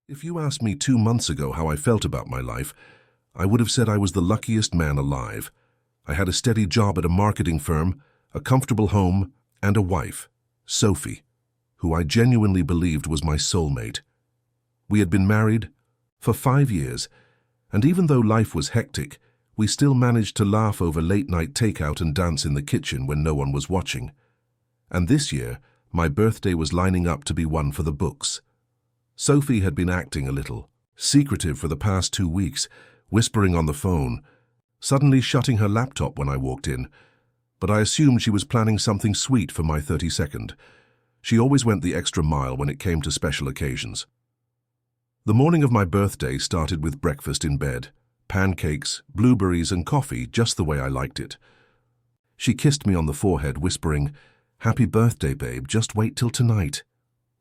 If you asked me 2 months ago how I felt about my life, I would have said I was the luckiest man alive. I had a steady job at a marketing firm, a comfortable home, and a wife, Sophie, who I genuinely believed was my soulmate. We had been married for 5 years, and even though life was hectic, we still managed to laugh over late-night takeout and dance in the kitchen when no one was watching. And this year, my birthday was lining up to be one for the books. Sophie had been acting a little secretive for the past 2 weeks, whispering on the phone, suddenly shutting her laptop when I walked in, but I assumed she was planning something sweet for my 32nd. She always went the extra mile when it came to special occasions. The morning of my birthday started with breakfast in bed, pancakes, blueberries, and coffee, just the way I liked it. She kissed me on the forehead, whispering, "Happy birthday, babe, just wait till tonight."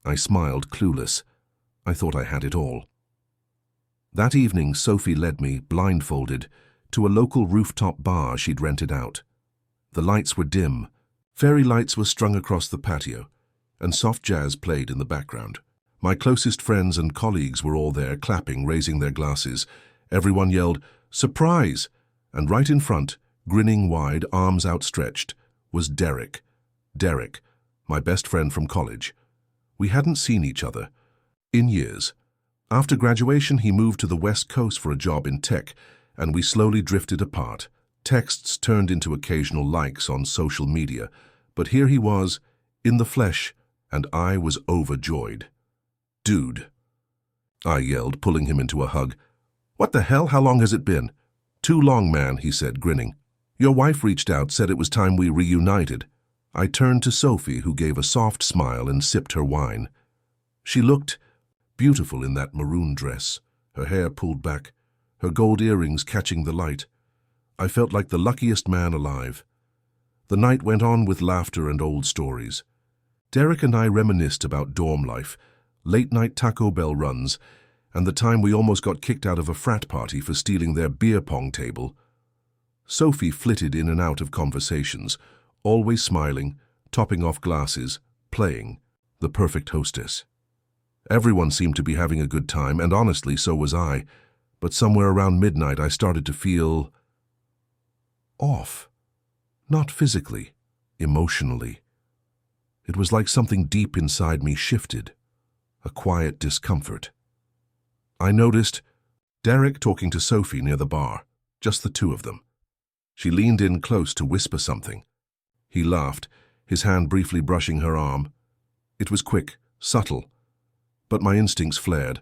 I smiled, clueless. I thought I had it all. That evening, Sophie led me, blindfolded, to a local rooftop bar she'd rented out. The lights were dim. Fairy lights were strung across the patio, and soft jazz played in the background. My closest friends and colleagues were all there, clapping, raising their glasses. Everyone yelled, "Surprise!" And right in front, grinning wide, arms outstretched, was Derek. Derek, my best friend from college. We hadn't seen each other in years. After graduation, he moved to the West Coast for a job in tech, and we slowly drifted apart. Texts turned into occasional likes on social media, but here he was, in the flesh, and I was overjoyed. "Dude," I yelled, pulling him into a hug. "What the hell? How long has it been?" "Too long, man," he said, grinning. "Your wife reached out, said it was time we reunited." I turned to Sophie, who gave a soft smile and sipped her wine. She looked beautiful in that maroon dress, her hair pulled back, her gold earrings catching the light. I felt like the luckiest man alive. The night went on with laughter and old stories. Derek and I reminisced about dorm life, late-night Taco Bell runs, and the time we almost got kicked out of a frat party for stealing their beer pong table. Sophie flitted in and out of conversations, always smiling, topping off glasses, playing, the perfect hostess. Everyone seemed to be having a good time, and honestly, so was I. But somewhere around midnight, I started to feel off. Not physically, emotionally. It was like something deep inside me shifted, a quiet discomfort. I noticed Derek talking to Sophie near the bar, just the two of them. She leaned in close to whisper something. He laughed, his hand briefly brushing her arm. It was quick, subtle, but my instincts flared.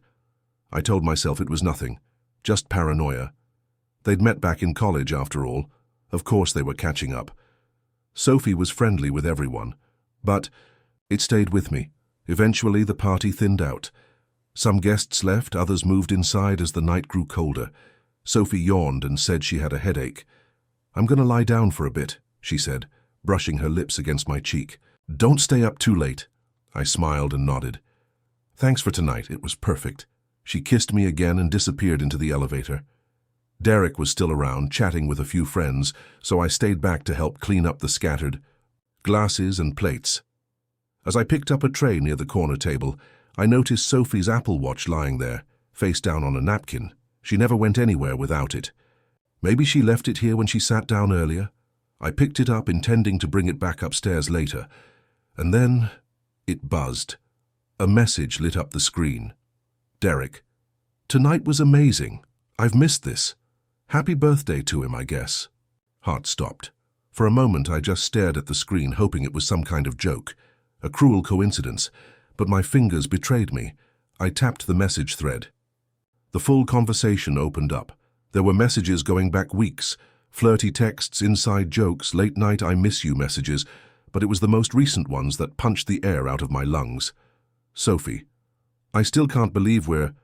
I told myself it was nothing, just paranoia. They'd met back in college, after all. Of course they were catching up. Sophie was friendly with everyone, but it stayed with me. Eventually the party thinned out. Some guests left, others moved inside as the night grew colder. Sophie yawned and said she had a headache. "I'm going to lie down for a bit," she said, brushing her lips against my cheek. "Don't stay up too late." I smiled and nodded. "Thanks for tonight, it was perfect." She kissed me again and disappeared into the elevator. Derek was still around, chatting with a few friends, so I stayed back to help clean up the scattered glasses and plates. As I picked up a tray near the corner table, I noticed Sophie's Apple Watch lying there, face down on a napkin. She never went anywhere without it. Maybe she left it here when she sat down earlier. I picked it up, intending to bring it back upstairs later, and then it buzzed. A message lit up the screen. "Derek, tonight was amazing. I've missed this. Happy birthday" to him, I guess. Heart stopped. For a moment I just stared at the screen, hoping it was some kind of joke, a cruel coincidence, but my fingers betrayed me. I tapped the message thread. The full conversation opened up. There were messages going back weeks, flirty texts, inside jokes, late-night "I miss you" messages, but it was the most recent ones that punched the air out of my lungs. "Sophie, I still can't believe we're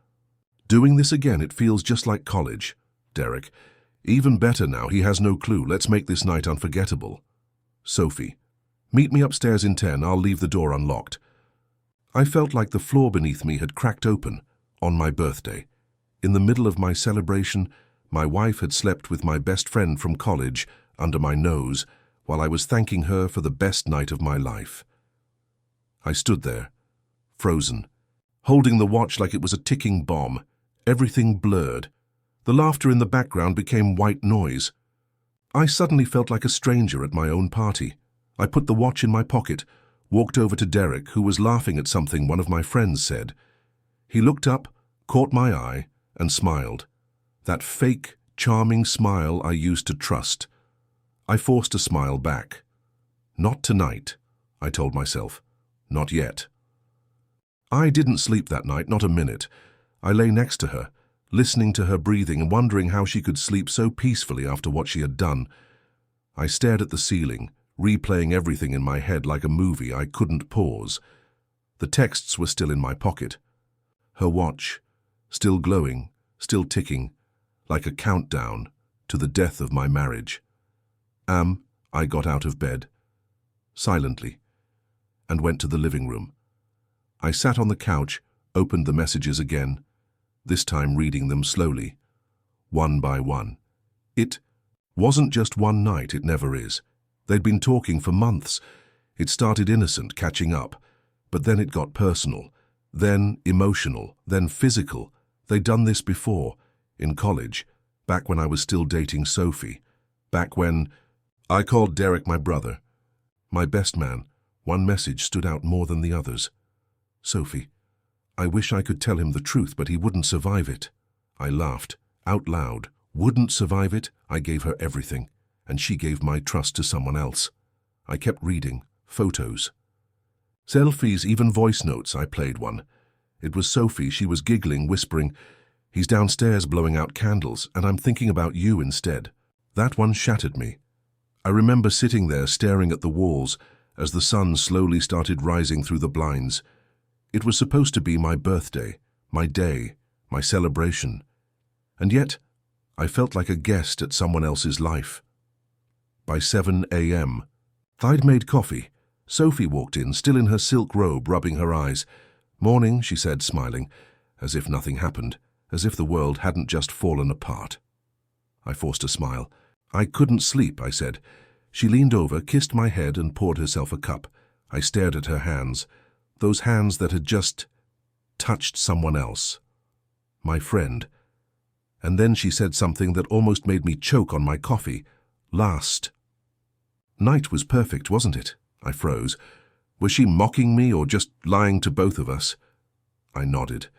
doing this again. It feels just like college." Derek, "Even better now, he has no clue. Let's make this night unforgettable." Sophie, "Meet me upstairs in 10, I'll leave the door unlocked." I felt like the floor beneath me had cracked open on my birthday. In the middle of my celebration, my wife had slept with my best friend from college under my nose while I was thanking her for the best night of my life. I stood there, frozen, holding the watch like it was a ticking bomb. Everything blurred. The laughter in the background became white noise. I suddenly felt like a stranger at my own party. I put the watch in my pocket, walked over to Derek, who was laughing at something one of my friends said. He looked up, caught my eye, and smiled. That fake, charming smile I used to trust. I forced a smile back. Not tonight, I told myself. Not yet. I didn't sleep that night, not a minute. I lay next to her, listening to her breathing and wondering how she could sleep so peacefully after what she had done. I stared at the ceiling, replaying everything in my head like a movie I couldn't pause. The texts were still in my pocket. Her watch, still glowing, still ticking, like a countdown to the death of my marriage. I got out of bed, silently, and went to the living room. I sat on the couch, opened the messages again, this time reading them slowly, one by one. It wasn't just one night, it never is. They'd been talking for months. It started innocent, catching up, but then it got personal, then emotional, then physical. They'd done this before, in college, back when I was still dating Sophie, back when I called Derek my brother, my best man. One message stood out more than the others. Sophie. I wish I could tell him the truth, but he wouldn't survive it. I laughed, out loud. Wouldn't survive it? I gave her everything, and she gave my trust to someone else. I kept reading, photos. Selfies, even voice notes. I played one. It was Sophie. She was giggling, whispering, "He's downstairs blowing out candles, and I'm thinking about you instead." That one shattered me. I remember sitting there staring at the walls as the sun slowly started rising through the blinds. It was supposed to be my birthday, my day, my celebration. And yet, I felt like a guest at someone else's life. By 7 a.m., I'd made coffee. Sophie walked in, still in her silk robe, rubbing her eyes. "Morning," she said, smiling, as if nothing happened, as if the world hadn't just fallen apart. I forced a smile. "I couldn't sleep," I said. She leaned over, kissed my head, and poured herself a cup. I stared at her hands, those hands that had just touched someone else. My friend. And then she said something that almost made me choke on my coffee. Last night was perfect, wasn't it? I froze. Was she mocking me or just lying to both of us? I nodded.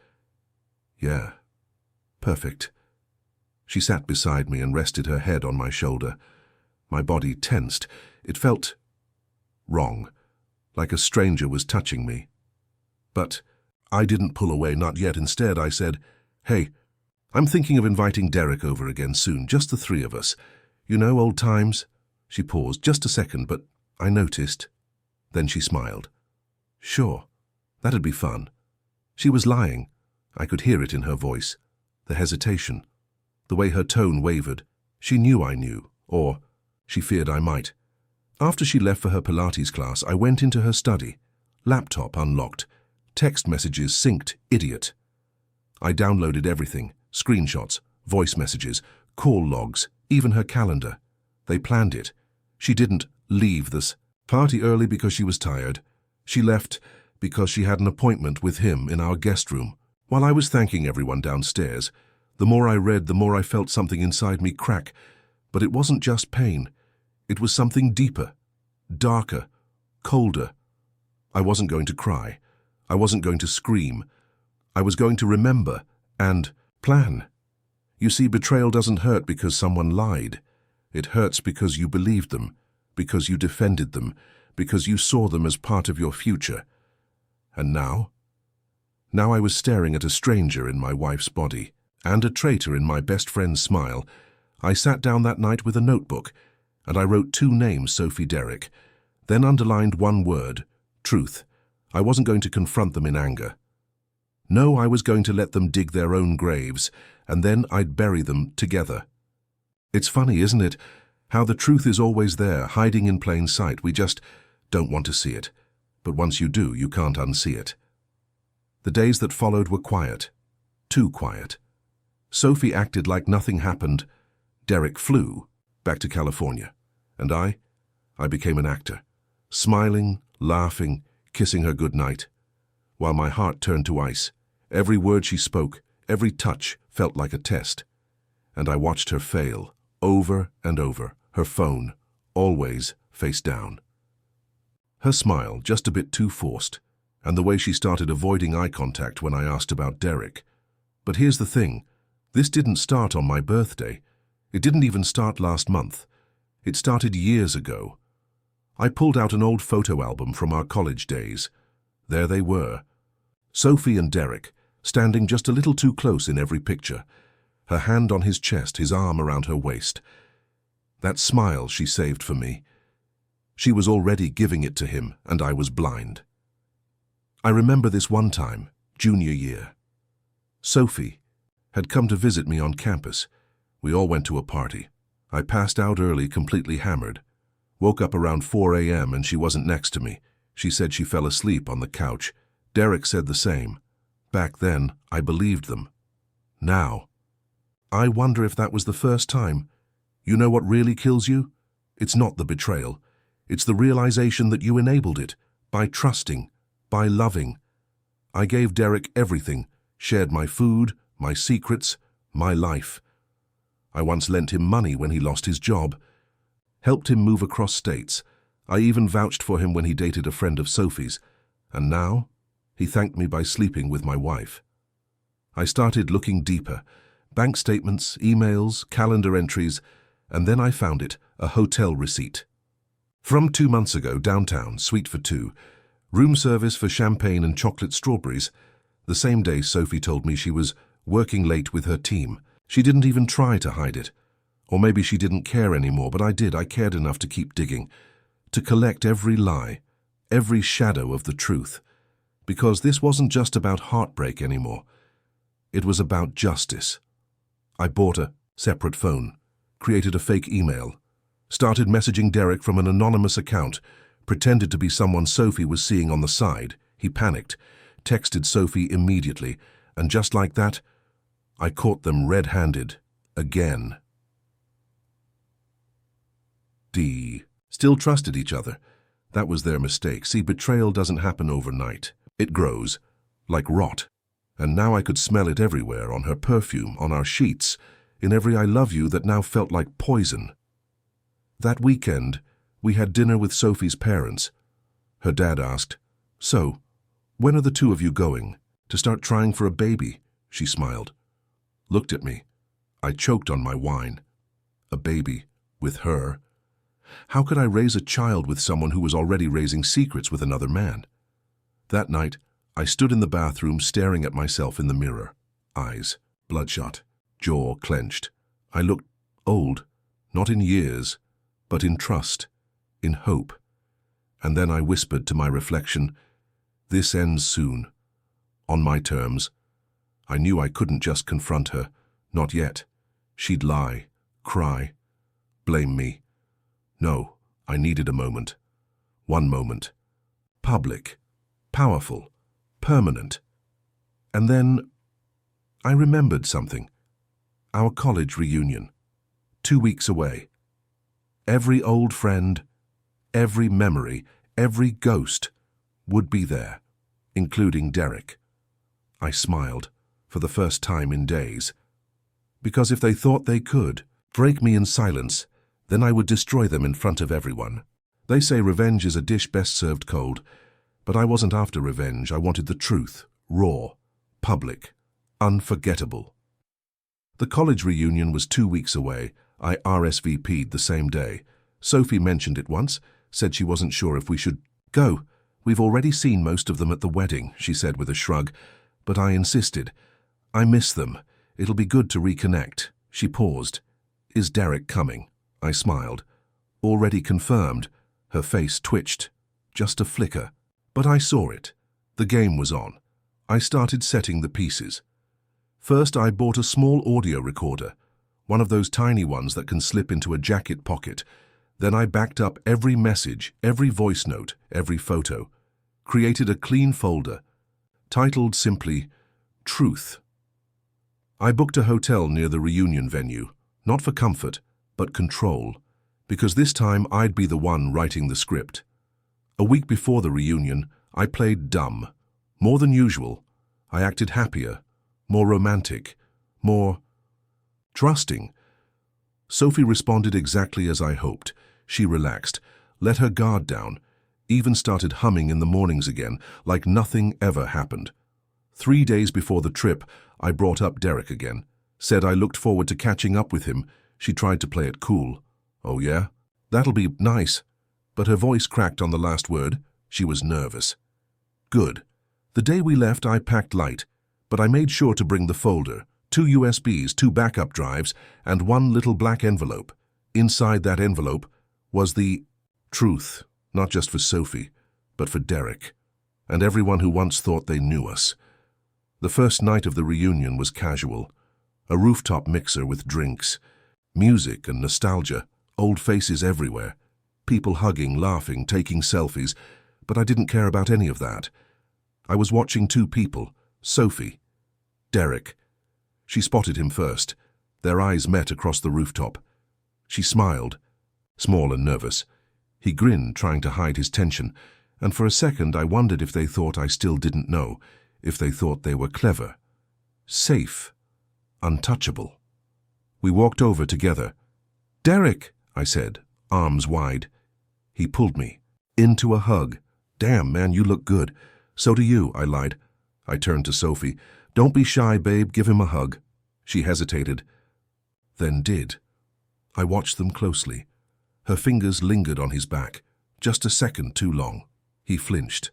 Yeah, perfect. She sat beside me and rested her head on my shoulder. My body tensed. It felt wrong, like a stranger was touching me. But I didn't pull away, not yet. Instead, I said, "Hey, I'm thinking of inviting Derek over again soon, just the three of us. You know, old times." She paused just a second, but I noticed. Then she smiled. "Sure, that'd be fun." She was lying. I could hear it in her voice, the hesitation, the way her tone wavered. She knew I knew, or she feared I might. After she left for her Pilates class, I went into her study. Laptop unlocked. Text messages synced. Idiot. I downloaded everything. Screenshots, voice messages, call logs, even her calendar. They planned it. She didn't leave this party early because she was tired. She left because she had an appointment with him in our guest room. While I was thanking everyone downstairs, the more I read, the more I felt something inside me crack. But it wasn't just pain. It was something deeper, darker, colder. I wasn't going to cry. I wasn't going to scream. I was going to remember and plan. You see, betrayal doesn't hurt because someone lied. It hurts because you believed them, because you defended them, because you saw them as part of your future. And now? Now I was staring at a stranger in my wife's body and a traitor in my best friend's smile. I sat down that night with a notebook, and I wrote 2 names, Sophie, Derek, then underlined one word, truth. I wasn't going to confront them in anger. No, I was going to let them dig their own graves, and then I'd bury them together. It's funny, isn't it, how the truth is always there, hiding in plain sight. We just don't want to see it. But once you do, you can't unsee it. The days that followed were quiet. Too quiet. Sophie acted like nothing happened. Derek flew back to California. And I became an actor. Smiling, laughing, kissing her goodnight. while my heart turned to ice. Every word she spoke, every touch felt like a test. And I watched her fail, over and over, her phone, always face down. Her smile, just a bit too forced, and the way she started avoiding eye contact when I asked about Derek. But here's the thing, this didn't start on my birthday. It didn't even start last month. It started years ago. I pulled out an old photo album from our college days. There they were, Sophie and Derek, standing just a little too close in every picture, her hand on his chest, his arm around her waist. That smile she saved for me. She was already giving it to him, and I was blind. I remember this one time, junior year. Sophie had come to visit me on campus. We all went to a party. I passed out early, completely hammered. Woke up around 4 a.m. and she wasn't next to me. She said she fell asleep on the couch. Derek said the same. Back then, I believed them. Now, I wonder if that was the first time. You know what really kills you? It's not the betrayal. It's the realization that you enabled it, by trusting, by loving. I gave Derek everything, shared my food, my secrets, my life. I once lent him money when he lost his job, helped him move across states. I even vouched for him when he dated a friend of Sophie's. And now, he thanked me by sleeping with my wife. I started looking deeper. Bank statements, emails, calendar entries, and then I found it, a hotel receipt. From 2 months ago, downtown, suite for 2, room service for champagne and chocolate strawberries. The same day Sophie told me she was working late with her team. She didn't even try to hide it. Or maybe she didn't care anymore, but I did. I cared enough to keep digging, to collect every lie, every shadow of the truth. Because this wasn't just about heartbreak anymore. It was about justice. I bought a separate phone, created a fake email, started messaging Derek from an anonymous account, pretended to be someone Sophie was seeing on the side. He panicked, texted Sophie immediately, and just like that, I caught them red-handed, again. Still trusted each other. That was their mistake. See, betrayal doesn't happen overnight. It grows, like rot. And now I could smell it everywhere, on her perfume, on our sheets, in every I love you that now felt like poison. That weekend, we had dinner with Sophie's parents. Her dad asked, "So, when are the two of you going? To start trying for a baby?" She smiled. Looked at me. I choked on my wine. A baby, with her. How could I raise a child with someone who was already raising secrets with another man? That night, I stood in the bathroom staring at myself in the mirror. Eyes bloodshot, jaw clenched. I looked old, not in years, but in trust, in hope. And then I whispered to my reflection, "This ends soon. On my terms." I knew I couldn't just confront her. Not yet. She'd lie, cry, blame me. No, I needed a moment. One moment. Public, powerful, permanent. And then I remembered something. Our college reunion. 2 weeks away. Every old friend, every memory, every ghost would be there, including Derek. I smiled, for the first time in days. Because if they thought they could break me in silence, then I would destroy them in front of everyone. They say revenge is a dish best served cold, but I wasn't after revenge. I wanted the truth, raw, public, unforgettable. The college reunion was 2 weeks away. I RSVP'd the same day. Sophie mentioned it once, said she wasn't sure if we should go. "We've already seen most of them at the wedding," she said with a shrug, but I insisted. "I miss them. It'll be good to reconnect." She paused. "Is Derek coming?" I smiled. "Already confirmed." Her face twitched. Just a flicker. But I saw it. The game was on. I started setting the pieces. First, I bought a small audio recorder, one of those tiny ones that can slip into a jacket pocket. Then I backed up every message, every voice note, every photo. Created a clean folder, titled simply, Truth. I booked a hotel near the reunion venue, not for comfort, but control, because this time I'd be the one writing the script. A week before the reunion, I played dumb, More than usual, I acted happier, more romantic, more trusting. Sophie responded exactly as I hoped. She relaxed, let her guard down, even started humming in the mornings again, like nothing ever happened. 3 days before the trip, I brought up Derek again. Said I looked forward to catching up with him. She tried to play it cool. Oh yeah? That'll be nice. But her voice cracked on the last word. She was nervous. Good. The day we left, I packed light, but I made sure to bring the folder, 2 USBs, 2 backup drives, and 1 little black envelope. Inside that envelope was the truth, not just for Sophie, but for Derek, and everyone who once thought they knew us. The first night of the reunion was casual. A rooftop mixer with drinks, music and nostalgia, old faces everywhere, people hugging, laughing, taking selfies, but I didn't care about any of that. I was watching 2 people, Sophie, Derek. She spotted him first. Their eyes met across the rooftop. She smiled, small and nervous. He grinned, trying to hide his tension, and for a second I wondered if they thought I still didn't know, if they thought they were clever, safe, untouchable. We walked over together. "Derek," I said, arms wide. He pulled me into a hug. "Damn, man, you look good." "So do you," I lied. I turned to Sophie. "Don't be shy, babe, give him a hug." She hesitated, then did. I watched them closely. Her fingers lingered on his back, just a second too long. He flinched.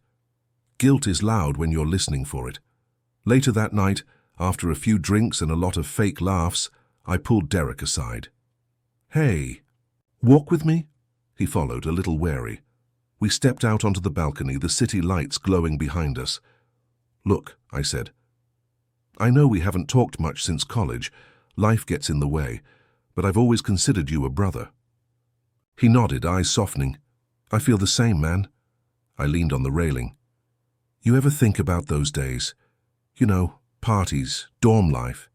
Guilt is loud when you're listening for it. Later that night, after a few drinks and a lot of fake laughs, I pulled Derek aside. "Hey, walk with me?" He followed, a little wary. We stepped out onto the balcony, the city lights glowing behind us. "Look," I said. "I know we haven't talked much since college. Life gets in the way, but I've always considered you a brother." He nodded, eyes softening. "I feel the same, man." I leaned on the railing. "You ever think about those days? You know, parties, dorm life.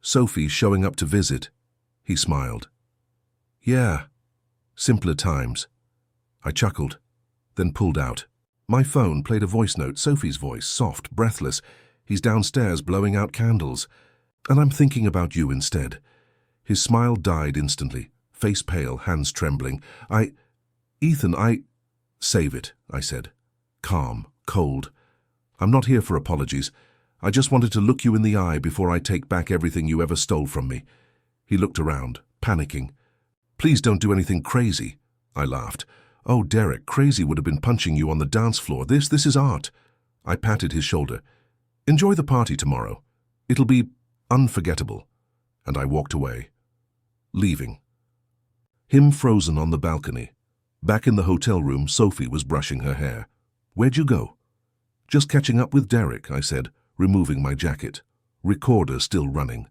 Sophie showing up to visit." He smiled. "Yeah, simpler times." I chuckled, then pulled out. My phone played a voice note, Sophie's voice, soft, breathless. "He's downstairs blowing out candles. And I'm thinking about you instead." His smile died instantly, face pale, hands trembling. Ethan, "Save it," I said. Calm, cold. "I'm not here for apologies. I just wanted to look you in the eye before I take back everything you ever stole from me." He looked around, panicking. "Please don't do anything crazy." I laughed. "Oh, Derek, crazy would have been punching you on the dance floor. This is art." I patted his shoulder. "Enjoy the party tomorrow. It'll be unforgettable." And I walked away, leaving. Him frozen on the balcony. Back in the hotel room, Sophie was brushing her hair. "Where'd you go?" "Just catching up with Derek," I said, removing my jacket. Recorder still running.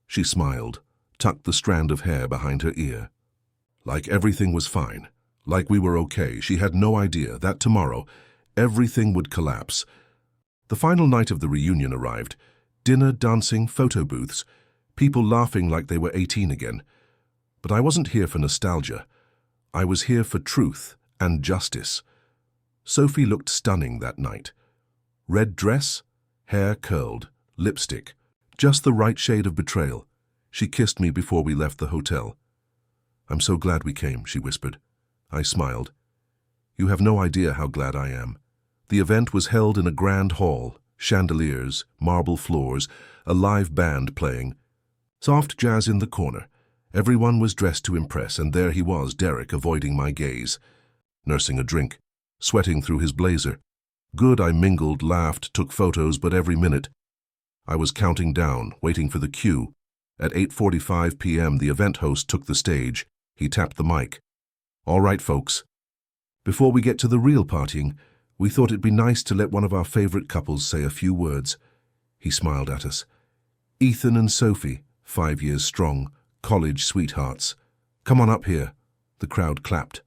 She smiled, tucked the strand of hair behind her ear. Like everything was fine. Like we were okay. She had no idea that tomorrow everything would collapse. The final night of the reunion arrived. Dinner, dancing, photo booths. People laughing like they were 18 again. But I wasn't here for nostalgia. I was here for truth and justice. Sophie looked stunning that night. Red dress, hair curled, lipstick, just the right shade of betrayal. She kissed me before we left the hotel. "I'm so glad we came," she whispered. I smiled. "You have no idea how glad I am." The event was held in a grand hall, chandeliers, marble floors, a live band playing. Soft jazz in the corner. Everyone was dressed to impress, and there he was, Derek, avoiding my gaze, nursing a drink, sweating through his blazer. Good, I mingled, laughed, took photos, but every minute I was counting down, waiting for the cue. At 8:45 p.m. the event host took the stage. He tapped the mic. "All right, folks. Before we get to the real partying, we thought it'd be nice to let one of our favorite couples say a few words." He smiled at us. "Ethan and Sophie, 5 years strong, college sweethearts. Come on up here." The crowd clapped.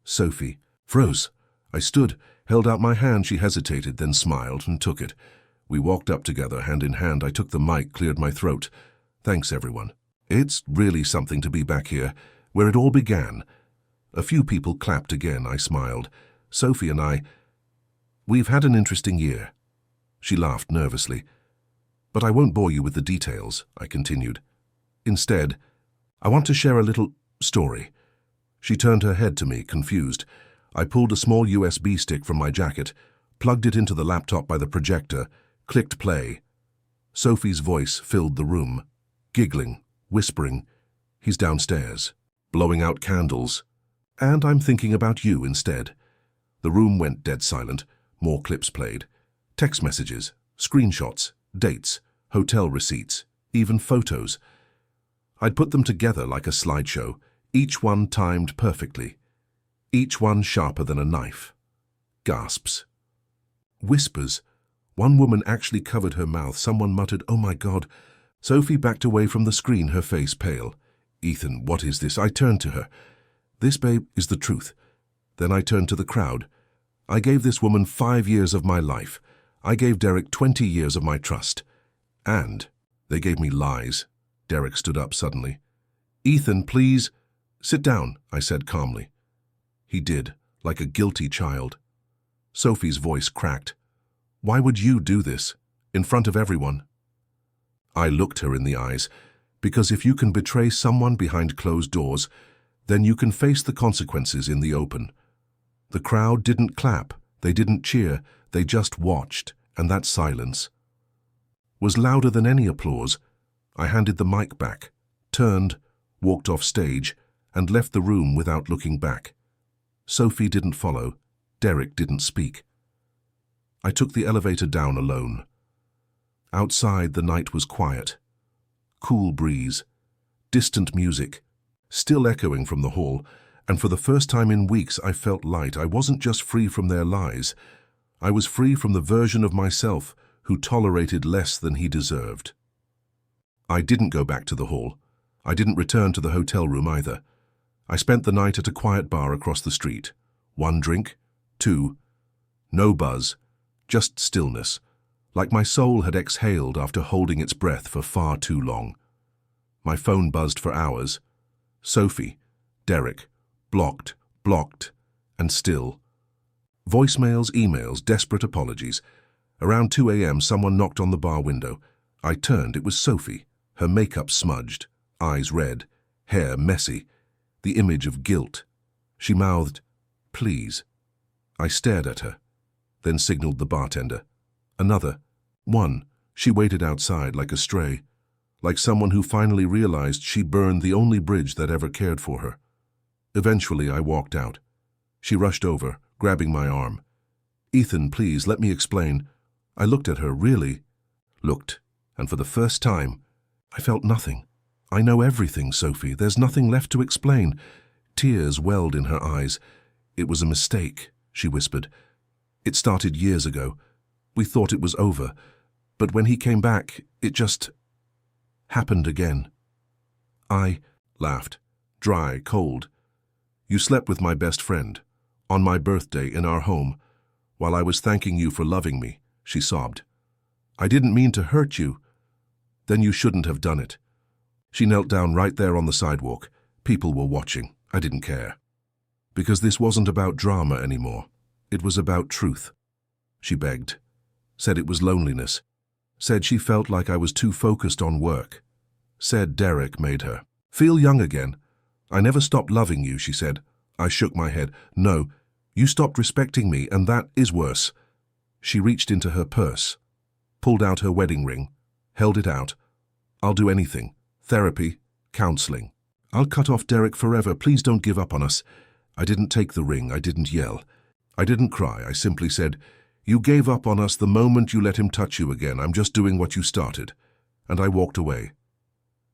Sophie froze. I stood, held out my hand. She hesitated, then smiled and took it. We walked up together, hand in hand. I took the mic, cleared my throat. "Thanks, everyone. It's really something to be back here, where it all began." A few people clapped again. I smiled. "Sophie and we've had an interesting year." She laughed nervously. But I won't bore you with the details, I continued. Instead, I want to share a little story. She turned her head to me, confused. I pulled a small USB stick from my jacket, plugged it into the laptop by the projector, clicked play. Sophie's voice filled the room, giggling, whispering, "He's downstairs, blowing out candles. And I'm thinking about you instead." The room went dead silent. More clips played. Text messages, screenshots, dates, hotel receipts, even photos. I'd put them together like a slideshow, each one timed perfectly, each one sharper than a knife. Gasps. Whispers. One woman actually covered her mouth. Someone muttered, "Oh my God." Sophie backed away from the screen, her face pale. "Ethan, what is this?" I turned to her. "This, babe, is the truth." Then I turned to the crowd. "I gave this woman 5 years of my life. I gave Derek 20 years of my trust. And they gave me lies." Derek stood up suddenly. "Ethan, please." "Sit down," I said calmly. He did, like a guilty child. Sophie's voice cracked. "Why would you do this, in front of everyone?" I looked her in the eyes. "Because if you can betray someone behind closed doors, then you can face the consequences in the open." The crowd didn't clap, they didn't cheer, they just watched, and that silence was louder than any applause. I handed the mic back, turned, walked off stage, and left the room without looking back. Sophie didn't follow. Derek didn't speak. I took the elevator down alone. Outside, the night was quiet. Cool breeze, distant music, still echoing from the hall, and for the first time in weeks I felt light. I wasn't just free from their lies. I was free from the version of myself who tolerated less than he deserved. I didn't go back to the hall. I didn't return to the hotel room either. I spent the night at a quiet bar across the street. 1 drink, 2, no buzz, just stillness, like my soul had exhaled after holding its breath for far too long. My phone buzzed for hours. Sophie, Derek, blocked, and still. Voicemails, emails, desperate apologies. Around 2 a.m. someone knocked on the bar window. I turned. It was Sophie, her makeup smudged, eyes red, hair messy, the image of guilt. She mouthed, "Please." I stared at her, then signaled the bartender. Another. 1. She waited outside like a stray, like someone who finally realized she burned the only bridge that ever cared for her. Eventually, I walked out. She rushed over, grabbing my arm. "Ethan, please, let me explain." I looked at her, really looked, and for the first time, I felt nothing. "I know everything, Sophie. There's nothing left to explain." Tears welled in her eyes. "It was a mistake," she whispered. "It started years ago. We thought it was over. But when he came back, it just happened again." I laughed, dry, cold. "You slept with my best friend, on my birthday in our home, while I was thanking you for loving me," she sobbed. "I didn't mean to hurt you." "Then you shouldn't have done it." She knelt down right there on the sidewalk. People were watching. I didn't care. Because this wasn't about drama anymore. It was about truth. She begged. Said it was loneliness. Said she felt like I was too focused on work. Said Derek made her feel young again. "I never stopped loving you," she said. I shook my head. "No, you stopped respecting me, and that is worse." She reached into her purse, pulled out her wedding ring, held it out. "I'll do anything. Therapy, counseling. I'll cut off Derek forever. Please don't give up on us." I didn't take the ring. I didn't yell. I didn't cry. I simply said, "You gave up on us the moment you let him touch you again. I'm just doing what you started." And I walked away.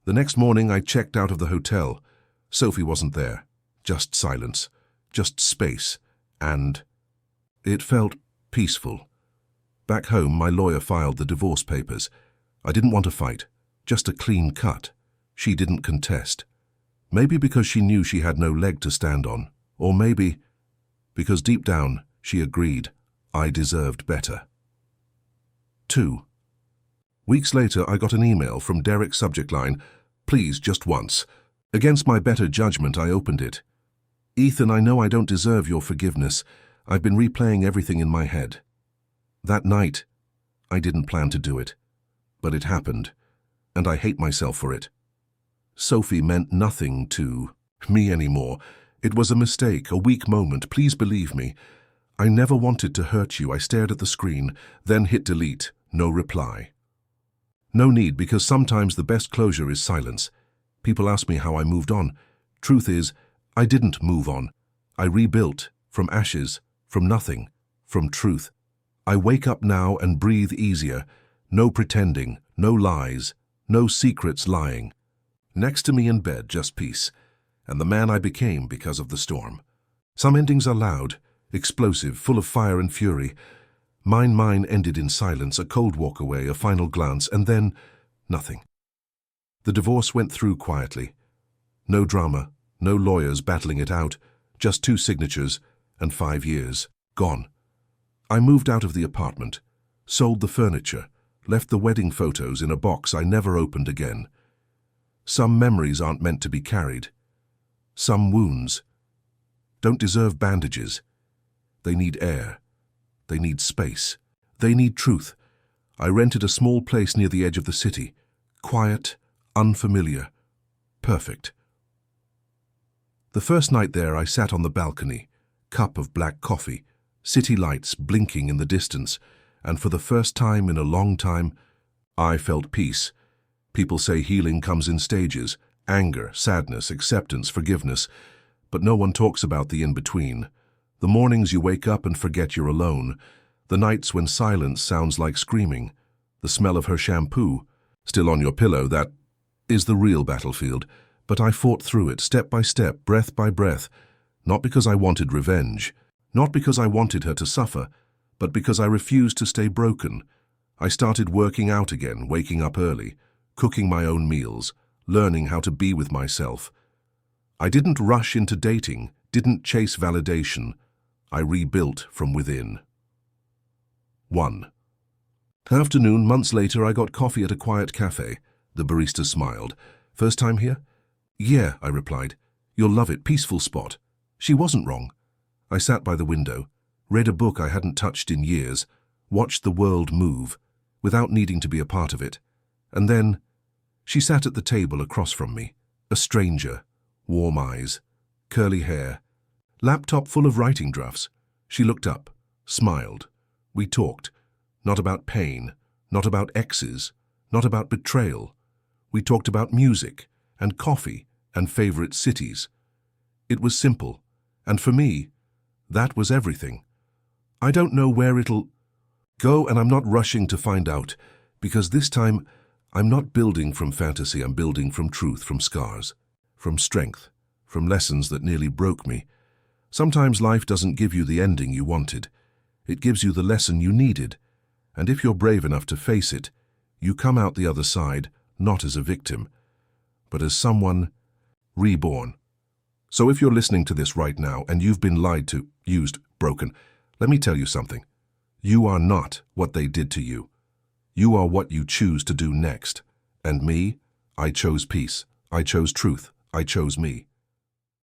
The next morning I checked out of the hotel. Sophie wasn't there. Just silence. Just space. And it felt peaceful. Back home, my lawyer filed the divorce papers. I didn't want to fight. Just a clean cut. She didn't contest. Maybe because she knew she had no leg to stand on. Or maybe because deep down she agreed I deserved better. 2. Weeks later, I got an email from Derek's subject line, "Please, just once." Against my better judgment, I opened it. "Ethan, I know I don't deserve your forgiveness. I've been replaying everything in my head. That night, I didn't plan to do it, but it happened, and I hate myself for it. Sophie meant nothing to me anymore. It was a mistake, a weak moment, please believe me. I never wanted to hurt you. I stared at the screen, then hit delete. No reply. No need, because sometimes the best closure is silence. People ask me how I moved on. Truth is, I didn't move on. I rebuilt, from ashes, from nothing, from truth. I wake up now and breathe easier. No pretending, no lies, no secrets lying. Next to me in bed, just peace, and the man I became because of the storm. Some endings are loud, explosive, full of fire and fury. Mine ended in silence, a cold walk away, a final glance, and then nothing. The divorce went through quietly. No drama, no lawyers battling it out, just 2 signatures and 5 years. Gone. I moved out of the apartment, sold the furniture, left the wedding photos in a box I never opened again. Some memories aren't meant to be carried. Some wounds don't deserve bandages. They need air. They need space. They need truth. I rented a small place near the edge of the city. Quiet, unfamiliar, perfect. The first night there, I sat on the balcony, cup of black coffee, city lights blinking in the distance, and for the first time in a long time, I felt peace. People say healing comes in stages: anger, sadness, acceptance, forgiveness. But no one talks about the in-between. The mornings you wake up and forget you're alone. The nights when silence sounds like screaming. The smell of her shampoo, still on your pillow, that is the real battlefield. But I fought through it, step by step, breath by breath. Not because I wanted revenge. Not because I wanted her to suffer. But because I refused to stay broken. I started working out again, waking up early, cooking my own meals, learning how to be with myself. I didn't rush into dating, didn't chase validation. I rebuilt from within. 1. Afternoon, months later, I got coffee at a quiet cafe. The barista smiled. First time here? Yeah, I replied. You'll love it, peaceful spot. She wasn't wrong. I sat by the window, read a book I hadn't touched in years, watched the world move, without needing to be a part of it. And then, she sat at the table across from me, a stranger, warm eyes, curly hair, laptop full of writing drafts. She looked up, smiled. We talked, not about pain, not about exes, not about betrayal. We talked about music and coffee and favorite cities. It was simple, and for me, that was everything. I don't know where it'll go, and I'm not rushing to find out, because this time I'm not building from fantasy, I'm building from truth, from scars, from strength, from lessons that nearly broke me. Sometimes life doesn't give you the ending you wanted. It gives you the lesson you needed, and if you're brave enough to face it, you come out the other side not as a victim, but as someone reborn. So if you're listening to this right now and you've been lied to, used, broken, let me tell you something. You are not what they did to you. You are what you choose to do next. And me, I chose peace. I chose truth. I chose me.